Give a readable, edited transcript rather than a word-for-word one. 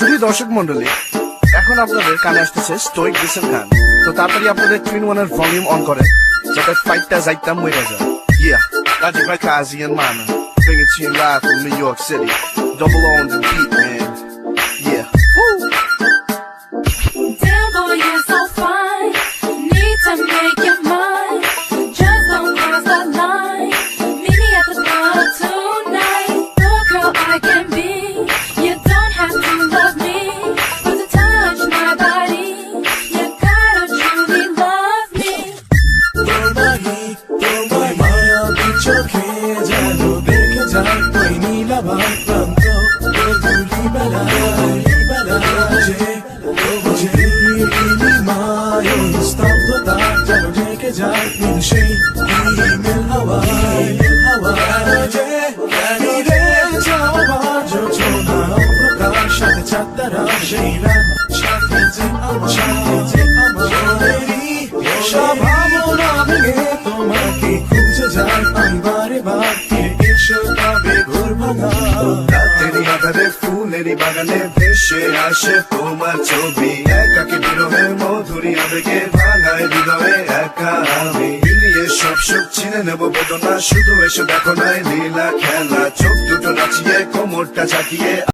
শুধু দর্শক মন্ডলী, এখন আপনাদের কানে আসতেছে স্টোইক ডিসের গান। তো তাড়াতাড়ি আপনাদের টুইন ওয়ানের ভলিউম অন করে, যাতে ফাইটটা যাইতাম মরে যায়। Yeah, Logic by Kazi and Mana, bringing to you live from New York City. Double on the beat, man. Yeah. Woo! Damn boy, you're so fine. Need to make your mind. Just don't cross the line. Meet me at the club tonight. The girl I can be. You don't have to love me, but to touch my body, you gotta truly love me. তোমায় মায়াবী চোখে যেন দেখে যায় ওই নীলাভার প্রান্ত, স্তব্ধতা যেন ঢেকে যায় সেই মেল হাওয়ায় প্রকাশ সাথে চাঁদারা সেই রাত সাথে যে আমাদেরই ভাবনা ভেঙে তোমাকে খুঁজে যায় আমি বারে বার ফিরে এসো তবে ঘোর ভাঙা রাতেরই আধারে ফুলেরই বাগানে ভেসে আসে তোমার ছবি, একাকে বিরহে মধুরী আবেগে ভাঙায় হৃদয়ে একা আমি। মিলিয়ে সব সুখ ছিনে নেবো বেদনা, শুধু এসে দেখো নাই লীলা খেলা, চোখ দুটো নাচিয়ে কোমরটা ঝাঁকিয়ে